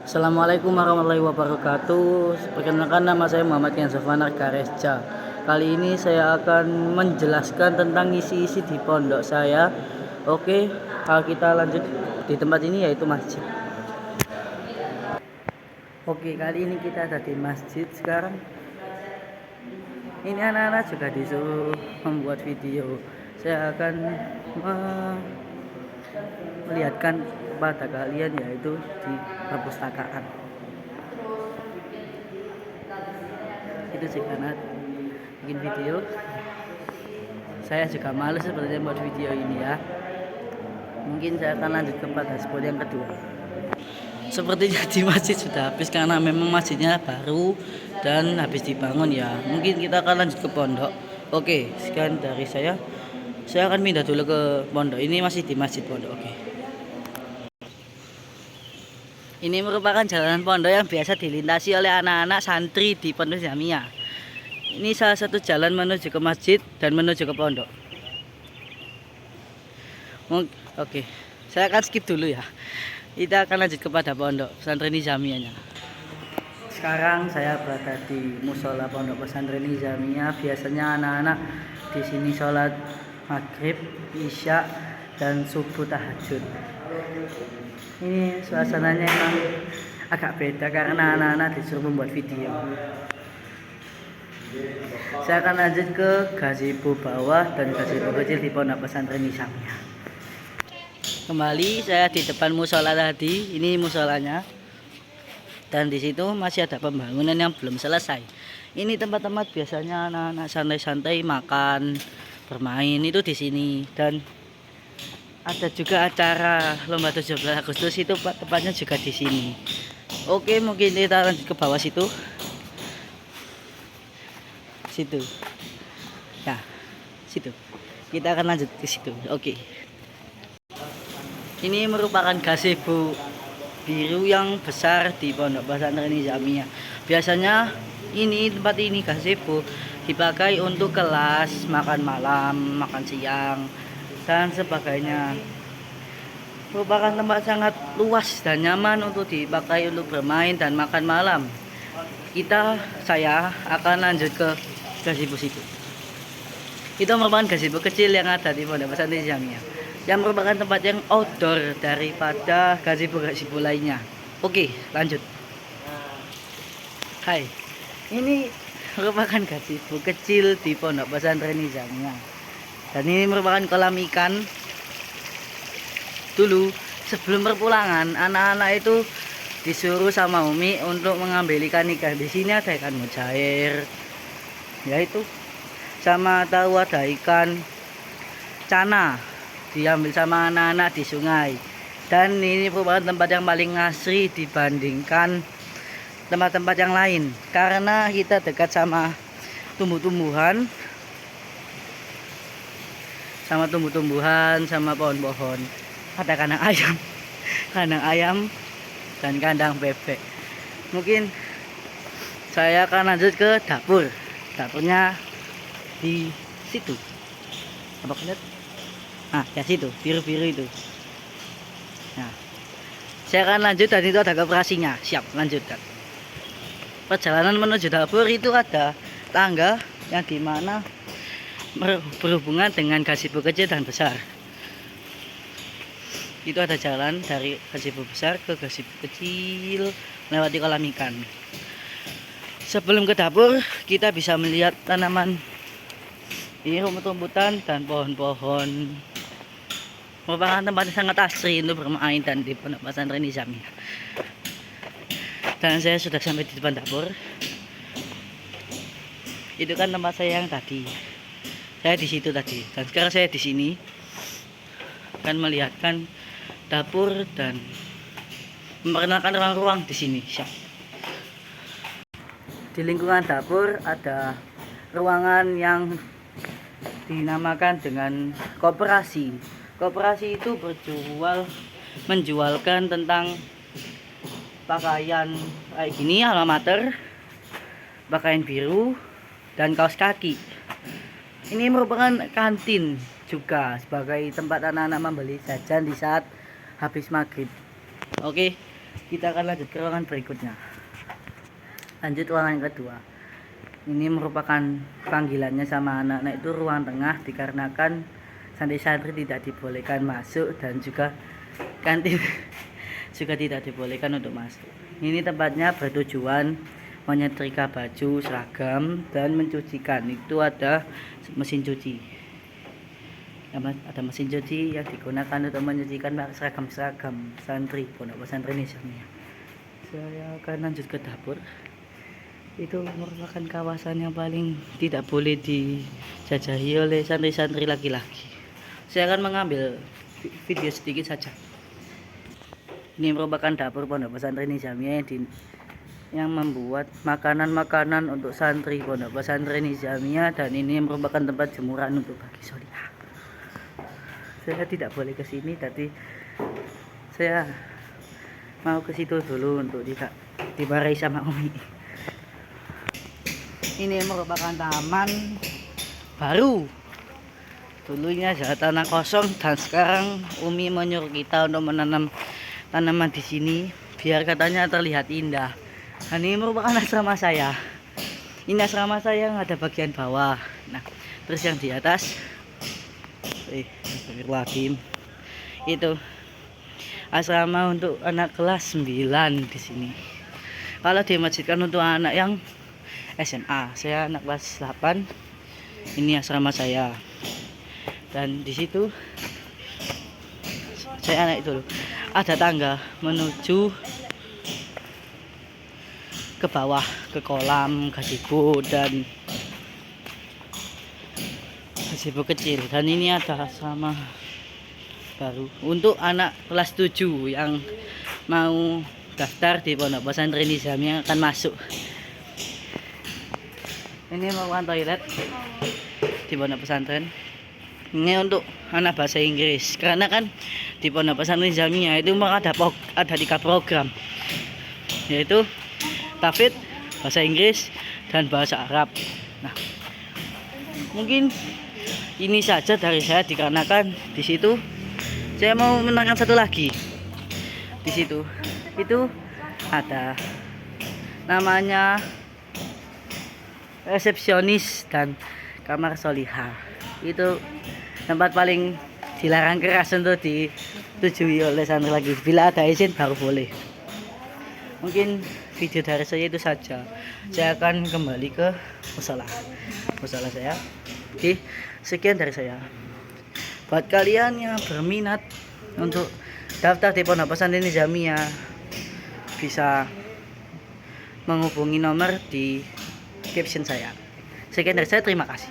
Assalamualaikum warahmatullahi wabarakatuh. Perkenalkan, nama saya Muhammad Yansafanar Karesca. Kali ini saya akan menjelaskan tentang isi-isi di pondok saya. Oke, kalau kita lanjut di tempat ini yaitu masjid. Oke, kali ini kita ada di masjid sekarang. Ini anak-anak juga disuruh membuat video. Saya akan melihatkan kepada kalian yaitu di perpustakaan. Itu sih karena bikin video. Saya juga males sebenarnya buat video ini ya. Mungkin saya akan lanjut kepada spot yang kedua. Sepertinya di masjid sudah habis karena memang masjidnya baru dan habis dibangun ya. Mungkin kita akan lanjut ke pondok. Oke, sekian dari saya. Saya akan pindah dulu ke pondok. Ini masih di masjid pondok. Oke. Ini merupakan jalanan pondok yang biasa dilintasi oleh anak-anak santri di Pondok Jamiah. Ini salah satu jalan menuju ke masjid dan menuju ke pondok. Oke, saya akan skip dulu ya. Kita akan lanjut kepada pondok pesantren Nizamiyahnya. Sekarang saya berada di musola pondok pesantren Nizamiyah. Biasanya anak-anak di sini sholat maghrib, isya, dan subuh tahajud. Ini suasananya emang agak beda karena anak-anak disuruh membuat video. Saya akan lanjut ke gazebo bawah dan gazebo kecil di pondok pesantren Nizamiyah. Kembali saya di depan musola tadi. Ini musolanya. Dan di situ masih ada pembangunan yang belum selesai. Ini tempat-tempat biasanya anak-anak santai-santai makan, bermain itu di sini. Dan ada juga acara lomba 17 Agustus itu tepatnya juga di sini. Oke, mungkin kita lanjut ke bawah situ. Situ. Nah, situ. Kita akan lanjut ke situ. Oke. Ini merupakan gazebo biru yang besar di pondok pesantren Nizamiyah. Biasanya tempat ini gazebo dipakai untuk kelas, makan malam, makan siang, dan sebagainya. Merupakan tempat sangat luas dan nyaman untuk dipakai untuk bermain dan makan malam. Saya akan lanjut ke gazebo situ. Itu merupakan gazebo kecil yang ada di pondok pesantren Nizamiyah, yang merupakan tempat yang outdoor daripada gazebo-gazebo lainnya. Oke, lanjut. Hai, ini merupakan gazebo kecil di pondok pesantren Nizamiyah. Dan ini merupakan kolam ikan. Dulu sebelum perpulangan, anak-anak itu disuruh sama Umi untuk mengambil ikan-ikan. Di sini ada ikan mujair, yaitu sama tahu ada ikan cana, diambil sama anak-anak di sungai. Dan ini merupakan tempat yang paling asri dibandingkan tempat-tempat yang lain karena kita dekat sama tumbuh-tumbuhan, sama pohon-pohon. Ada kandang ayam dan kandang bebek. Mungkin saya akan lanjut ke dapur. Dapurnya di situ. Apa lihat? Nah, ya situ, biru-biru itu. Nah, saya akan lanjut dan itu ada koperasinya. Siap, lanjutkan. Perjalanan menuju dapur itu ada tangga yang dimana berhubungan dengan gazebo kecil dan besar. Itu ada jalan dari gazebo besar ke gazebo kecil melewati kolam ikan. Sebelum ke dapur, kita bisa melihat tanaman, ini rumput-rumputan dan pohon-pohon. Merupakan tempat yang sangat asri untuk bermain dan di pondok pesantren Nizamiyah. Dan saya sudah sampai di depan dapur. Itu kan tempat saya yang tadi. Saya di situ tadi. Dan sekarang saya di sini akan melihatkan dapur dan memperkenalkan ruang-ruang di sini. Siap. Di lingkungan dapur ada ruangan yang dinamakan dengan koperasi. Koperasi itu menjualkan tentang pakaian kayak gini, alma mater, pakaian biru, dan kaos kaki. Ini merupakan kantin juga sebagai tempat anak-anak membeli jajan di saat habis maghrib. Oke, Kita akan lanjut ke ruangan berikutnya. Lanjut ruangan kedua. Ini merupakan panggilannya sama anak-anak itu ruang tengah, dikarenakan santri-santri tidak dibolehkan masuk dan juga kantin juga tidak dibolehkan untuk masuk. Ini tempatnya bertujuan menyetrika baju, seragam, dan mencucikan. Itu ada mesin cuci. Ada mesin cuci yang digunakan untuk mencucikan seragam-seragam santri pondok pesantren Nizamiyah. Saya akan lanjut ke dapur. Itu merupakan kawasan yang paling tidak boleh dijajahi oleh santri-santri laki-laki. Saya akan mengambil video sedikit saja. Ini merupakan dapur pondok pesantren Nizamiyah yang membuat makanan-makanan untuk santri pondok pesantren Nizamiyah, dan ini merupakan tempat jemuran untuk bagi solihah. Saya tidak boleh ke sini, tapi saya mau ke situ dulu untuk tidak dimarahi sama Umi. Ini merupakan taman baru. Dulunya ada tanah kosong dan sekarang Umi menyuruh kita untuk menanam tanaman di sini biar katanya terlihat indah. Dan ini merupakan asrama saya. Ini asrama saya yang ada bagian bawah. Nah, terus yang di atas itu asrama untuk anak kelas 9 di sini. Kalau dimasjidkan untuk anak yang SMA, saya anak kelas 8. Ini asrama saya. Dan di situ saya naik dulu. Ada tangga menuju ke bawah, ke kolam gazebo dan gazebo kecil. Dan ini ada asrama baru untuk anak kelas 7 yang mau daftar di pondok pesantren Nizamiyah yang akan masuk. Ini merupakan toilet di pondok pesantren. Ini untuk anak bahasa Inggris, karena kan di pondok pesantren Nizamiyah itu ada 3 program, yaitu tahfidz, bahasa Inggris, dan bahasa Arab. Nah, mungkin ini saja dari saya, dikarenakan di situ saya mau menanyakan satu lagi. Di situ itu ada namanya resepsionis dan kamar solihah. Itu tempat paling dilarang keras untuk ditujui oleh santri lagi. Bila ada izin baru boleh. Mungkin video dari saya itu saja. Saya akan kembali ke musola saya. Oke, sekian dari saya. Buat kalian yang berminat untuk daftar di pondok pesantren Nizamiyah, bisa menghubungi nomor di caption saya. Sekian dari saya, terima kasih.